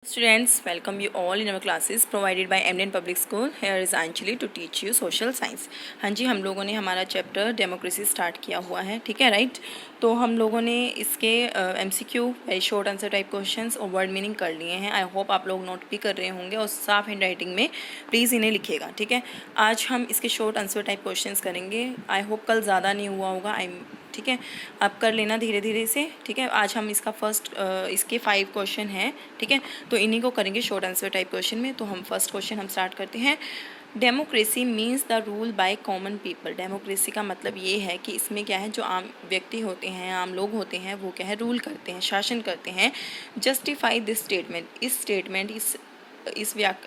Students, welcome you all in our classes provided by Eminent Public School. Here is Anjali to teach you social science. हाँ जी, हम लोगों ने हमारा chapter democracy start किया हुआ है, ठीक है, राइट। तो हम लोगों ने इसके MCQ very short answer type questions और वर्ड मीनिंग कर लिए हैं। आई होप आप लोग नोट भी कर रहे होंगे और साफ हैंड राइटिंग में प्लीज़ इन्हें लिखिएगा, ठीक है। आज हम इसके शॉर्ट आंसर टाइप क्वेश्चंस करेंगे। आई होप कल ज़्यादा नहीं हुआ होगा, ठीक है, आप कर लेना धीरे धीरे से, ठीक है। आज हम इसका इसके 5 क्वेश्चन हैं, ठीक है, तो इन्हीं को करेंगे शॉर्ट आंसर टाइप क्वेश्चन में। तो हम फर्स्ट क्वेश्चन हम स्टार्ट करते हैं। Democracy means the rule by common people. Democracy का मतलब ये है कि इसमें क्या है, जो आम व्यक्ति होते हैं, आम लोग होते हैं, वो क्या है, रूल करते हैं, शासन करते हैं। Justify this statement.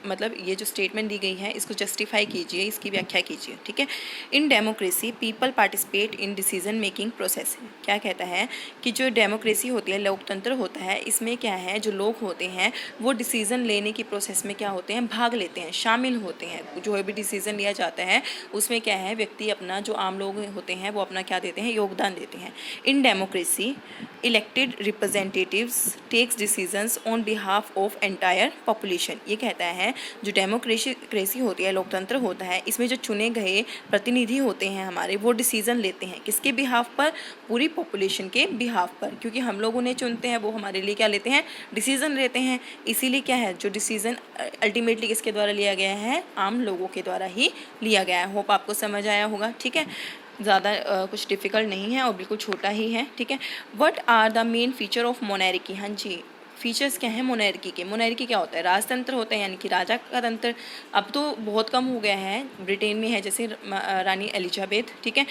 मतलब ये जो स्टेटमेंट दी गई है इसको जस्टिफाई कीजिए, इसकी व्याख्या कीजिए, ठीक है। In democracy people participate in decision making process. क्या कहता है कि जो डेमोक्रेसी होती है, लोकतंत्र होता है, इसमें क्या है, जो लोग होते हैं वो डिसीज़न लेने की प्रोसेस में क्या होते हैं, भाग लेते हैं, शामिल होते हैं। जो भी डिसीज़न लिया जाता है उसमें क्या है, व्यक्ति अपना, जो आम लोग होते हैं वो अपना क्या देते हैं, योगदान देते हैं। In democracy elected representatives takes decisions on behalf of entire population. ये कहता है जो डेमोक्रेसी होती है, लोकतंत्र होता है, इसमें जो चुने गए प्रतिनिधि होते हैं हमारे, वो डिसीजन लेते हैं किसके बिहाफ पर, पूरी पॉपुलेशन के बिहाफ पर। क्योंकि हम लोग उन्हें चुनते हैं, वो हमारे लिए क्या लेते हैं, डिसीजन लेते हैं। इसीलिए क्या है, जो डिसीजन अल्टीमेटली किसके द्वारा लिया गया है, आम लोगों के द्वारा ही लिया गया है। होप आपको समझ आया होगा, ठीक है। ज़्यादा कुछ डिफ़िकल्ट नहीं है और बिल्कुल छोटा ही है, ठीक है। What are the main feature of monarchy. हाँ जी, फीचर्स क्या हैं मोनार्की के। मोनार्की क्या होता है, राजतंत्र होता है, यानी कि राजा का तंत्र। अब तो बहुत कम हो गया है, ब्रिटेन में है जैसे रानी एलिजाबेथ, ठीक है।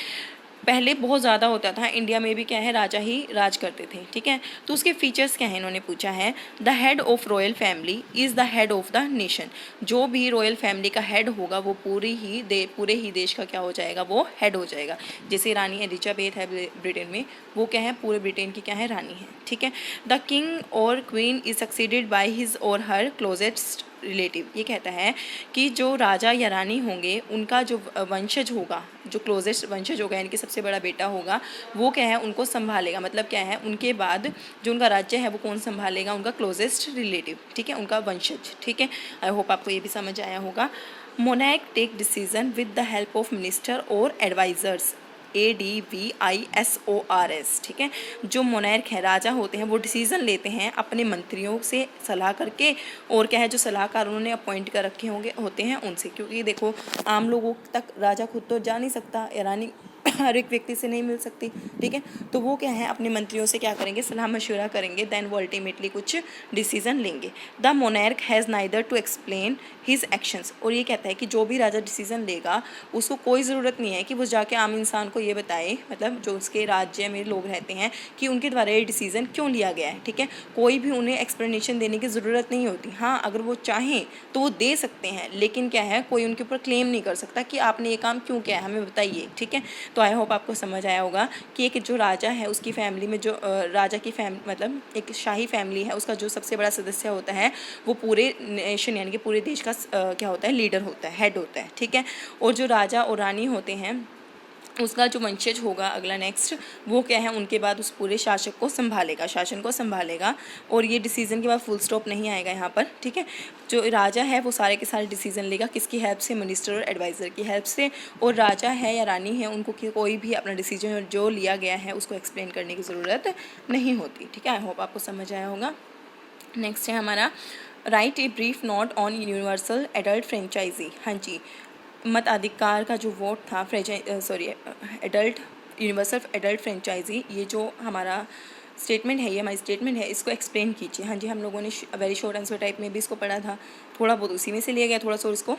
पहले बहुत ज़्यादा होता था, इंडिया में भी क्या है, राजा ही राज करते थे, ठीक है। तो उसके फीचर्स क्या हैं, इन्होंने पूछा है। The head of royal family is the head of the nation. जो भी रॉयल फैमिली का हेड होगा वो पूरे ही देश का क्या हो जाएगा, वो हेड हो जाएगा। जैसे रानी एलिजाबेथ है ब्रिटेन में, वो क्या है, पूरे ब्रिटेन की क्या है, रानी है, ठीक है। द किंग और queen is succeeded by his और हर क्लोजेस्ट रिलेटिव। ये कहता है कि जो राजा या रानी होंगे, उनका जो वंशज होगा, जो क्लोजेस्ट वंशज होगा, यानी कि सबसे बड़ा बेटा होगा, वो क्या है, उनको संभालेगा। मतलब क्या है, उनके बाद जो उनका राज्य है वो कौन संभालेगा, उनका क्लोजेस्ट रिलेटिव, ठीक है, उनका वंशज, ठीक है। आई होप आपको ये भी समझ आया होगा। Monarch take decision with the help of minister और एडवाइजर्स। ADVISORS, ठीक है। जो मोनार्क है, राजा होते हैं, वो डिसीज़न लेते हैं अपने मंत्रियों से सलाह करके, और क्या है, जो सलाहकार उन्होंने अपॉइंट कर रखे होते हैं उनसे। क्योंकि देखो, आम लोगों तक राजा खुद तो जा नहीं सकता, या रानी हर एक व्यक्ति से नहीं मिल सकती, ठीक है। तो वो क्या है, अपने मंत्रियों से क्या करेंगे, सलाह मशवरा करेंगे, देन वो अल्टीमेटली कुछ डिसीजन लेंगे। The monarch has neither to explain his actions. और ये कहता है कि जो भी राजा डिसीजन लेगा, उसको कोई ज़रूरत नहीं है कि वो जाके आम इंसान को ये बताए, मतलब जो उसके राज्य में लोग रहते हैं, कि उनके द्वारा ये डिसीजन क्यों लिया गया है, ठीक है। कोई भी उन्हें एक्सप्लेनेशन देने की ज़रूरत नहीं होती। हाँ, अगर वो चाहें तो वो दे सकते हैं, लेकिन क्या है, कोई उनके ऊपर क्लेम नहीं कर सकता कि आपने ये काम क्यों किया है, हमें बताइए, ठीक है। तो आई होप आपको समझ आया होगा कि एक जो राजा है, उसकी फैमिली में जो राजा की मतलब एक शाही फैमिली है, उसका जो सबसे बड़ा सदस्य होता है, वो पूरे नेशन यानी कि पूरे देश का क्या होता है, लीडर होता है, हेड होता है, ठीक है। और जो राजा और रानी होते हैं, उसका जो वंशज होगा अगला नेक्स्ट, वो क्या है, उनके बाद उस पूरे शासन को संभालेगा। और ये डिसीजन के बाद फुल स्टॉप नहीं आएगा यहाँ पर, ठीक है। जो राजा है वो सारे के सारे डिसीजन लेगा, किसकी हेल्प से, मिनिस्टर और एडवाइज़र की हेल्प से। और राजा है या रानी है, उनको कोई भी अपना डिसीजन जो लिया गया है उसको एक्सप्लेन करने की ज़रूरत नहीं होती, ठीक है। आई होप आपको समझ आया होगा। नेक्स्ट है हमारा, write a brief note on universal adult franchise. हाँ जी, मताधिकार का जो वोट था, यूनिवर्सल एडल्ट फ्रेंचाइजी, ये जो हमारा स्टेटमेंट है, ये हमारी स्टेटमेंट है, इसको एक्सप्लेन कीजिए। हाँ जी, हम लोगों ने वेरी शॉर्ट आंसर टाइप में भी इसको पढ़ा था, थोड़ा बहुत उसी में से लिया गया, थोड़ा सा इसको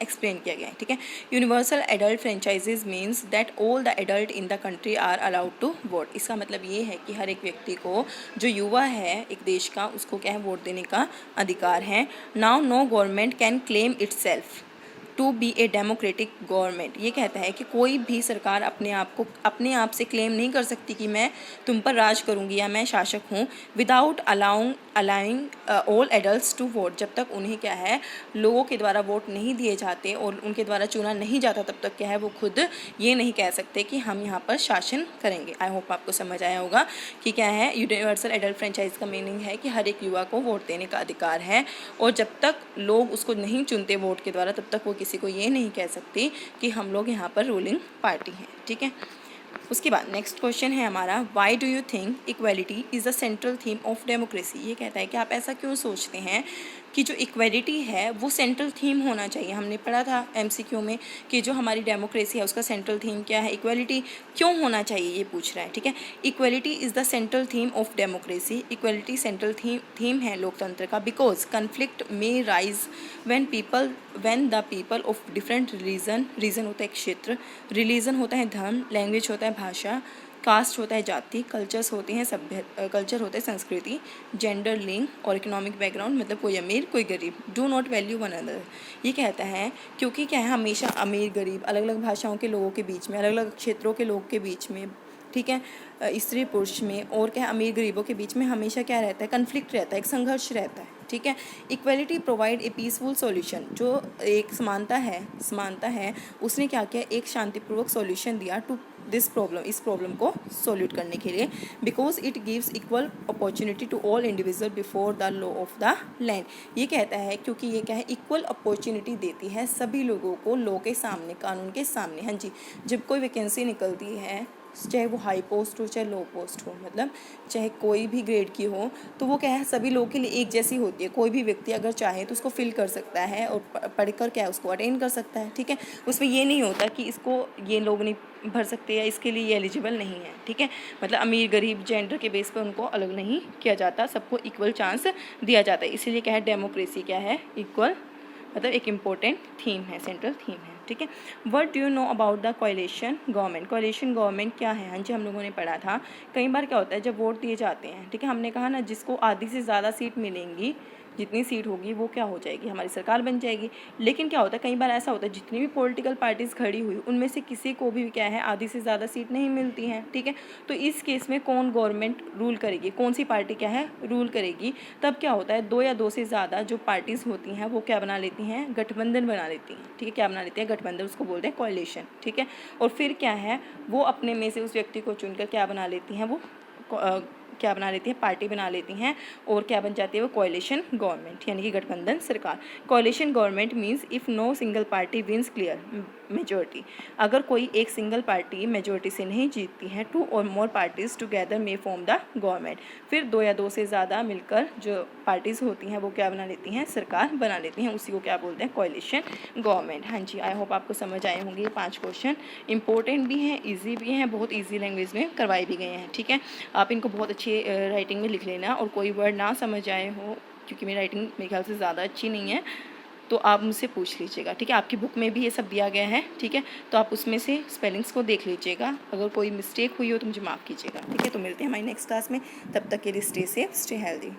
एक्सप्लेन किया गया है, ठीक है। Universal adult franchises means that all the adult in the country are allowed to vote. इसका मतलब ये है कि हर एक व्यक्ति को, जो युवा है एक देश का, उसको क्या है, वोट देने का अधिकार है। Now no government can claim itself to be a democratic government. ये कहता है कि कोई भी सरकार अपने आप से क्लेम नहीं कर सकती कि मैं तुम पर राज करूंगी या मैं शासक हूँ, without allowing allowing all adults to vote, जब तक उन्हें क्या है लोगों के द्वारा वोट नहीं दिए जाते और उनके द्वारा चुना नहीं जाता, तब तक क्या है वो खुद ये नहीं कह सकते कि हम यहाँ पर शासन करेंगे। आई होप आपको समझ आया होगा कि क्या है यूनिवर्सल एडल्ट फ्रेंचाइज का मीनिंग है कि हर एक युवा को वोट देने का अधिकार है, और जब तक लोग उसको नहीं चुनते वोट के द्वारा, तब तक वो किसी को ये नहीं कह सकती कि हम लोग यहाँ पर रूलिंग पार्टी हैं। ठीक है, उसके बाद नेक्स्ट क्वेश्चन है हमारा, why do you think equality is the central theme of democracy. ये कहता है कि आप ऐसा क्यों सोचते हैं कि जो इक्वलिटी है वो सेंट्रल थीम होना चाहिए। हमने पढ़ा था एमसीक्यू में कि जो हमारी डेमोक्रेसी है उसका सेंट्रल थीम क्या है, इक्वलिटी क्यों होना चाहिए ये पूछ रहा है। ठीक है, equality is the central theme of democracy. Equality central theme है लोकतंत्र का, बिकॉज कन्फ्लिक्ट में rise when the people of different region होता है क्षेत्र, रिलीजन होता है धर्म, लैंग्वेज होता है भाषा, कास्ट होता है जाति, कल्चर्स होते हैं कल्चर होता है संस्कृति, जेंडर लिंग और इकोनॉमिक बैकग्राउंड, मतलब कोई अमीर कोई गरीब, do not value one other. ये कहता है क्योंकि क्या है हमेशा अमीर गरीब, अलग अलग भाषाओं के लोगों के बीच में, अलग अलग क्षेत्रों के लोगों के बीच में, ठीक है, स्त्री पुरुष में और क्या अमीर गरीबों के बीच में हमेशा क्या रहता है, कन्फ्लिक्ट रहता है, एक संघर्ष रहता है। ठीक है, equality provide a peaceful solution. जो एक समानता है उसने क्या किया, एक शांतिपूर्वक सॉल्यूशन दिया टू दिस प्रॉब्लम, इस प्रॉब्लम को सॉल्यूट करने के लिए, because it gives equal opportunity to all individual before the law of the land. ये कहता है क्योंकि ये क्या है, इक्वल अपॉर्चुनिटी देती है सभी लोगों को लॉ के सामने, कानून के सामने। हाँ जी, जब कोई वैकेंसी निकलती है, चाहे वो हाई पोस्ट हो चाहे लो पोस्ट हो, मतलब चाहे कोई भी ग्रेड की हो, तो वो क्या है सभी लोगों के लिए एक जैसी होती है। कोई भी व्यक्ति अगर चाहे तो उसको फिल कर सकता है और पढ़कर क्या है उसको अटेंड कर सकता है। ठीक है, उसमें ये नहीं होता कि इसको ये लोग नहीं भर सकते या इसके लिए ये एलिजिबल नहीं है। ठीक है, मतलब अमीर गरीब जेंडर के बेस पर उनको अलग नहीं किया जाता, सबको इक्वल चांस दिया जाता है। इसीलिए क्या है डेमोक्रेसी क्या है, इक्वल, मतलब एक इम्पोर्टेंट थीम है, सेंट्रल थीम है। ठीक है, what do you know about the coalition government. Coalition government क्या है, हाँ जी हम लोगों ने पढ़ा था। कई बार क्या होता है जब वोट दिए जाते हैं, ठीक है, हमने कहा ना जिसको आधी से ज़्यादा सीट मिलेंगी, जितनी सीट होगी वो क्या हो जाएगी, हमारी सरकार बन जाएगी। लेकिन क्या होता है कई बार ऐसा होता है जितनी भी पॉलिटिकल पार्टीज़ खड़ी हुई उनमें से किसी को भी क्या है आधी से ज़्यादा सीट नहीं मिलती हैं। ठीक है, तो इस केस में कौन गवर्नमेंट रूल करेगी, कौन सी पार्टी क्या है रूल करेगी, तब क्या होता है दो या दो से ज़्यादा जो पार्टीज़ होती हैं वो क्या बना लेती हैं, गठबंधन बना लेती हैं। ठीक है, क्या बना लेती हैं, गठबंधन, उसको बोलते हैं कोएलिशन। ठीक है, और फिर क्या है वो अपने में से उस व्यक्ति को चुनकर क्या बना लेती हैं, वो क्या बना लेती है, पार्टी बना लेती हैं और क्या बन जाती है वो कोएलिशन गवर्नमेंट, यानी कि गठबंधन सरकार। Coalition government means if no single party wins clear majority. अगर कोई एक सिंगल पार्टी मेजॉरिटी से नहीं जीतती है, two or more parties together may form the government. फिर दो या दो से ज़्यादा मिलकर जो पार्टीज़ होती हैं वो क्या बना लेती हैं, सरकार बना लेती हैं, उसी को क्या बोलते हैं, कोएलिशन गवर्नमेंट। हाँ जी, आई होप आपको समझ आए होंगे। 5 क्वेश्चन इंपॉर्टेंट भी हैं, ईजी भी हैं, बहुत ईजी लैंग्वेज में करवाए भी गए हैं। ठीक है, आप इनको बहुत अच्छी राइटिंग में लिख लेना, और कोई वर्ड ना समझ आए हो, क्योंकि मेरी राइटिंग मेरे ख्याल से ज़्यादा अच्छी नहीं है, तो आप मुझसे पूछ लीजिएगा। ठीक है, आपकी बुक में भी ये सब दिया गया है। ठीक है, तो आप उसमें से स्पेलिंग्स को देख लीजिएगा, अगर कोई मिस्टेक हुई हो तो मुझे माफ़ कीजिएगा। ठीक है, तो मिलते हैं हमारी नेक्स्ट क्लास में, तब तक के लिए स्टे सेफ, स्टे हेल्दी।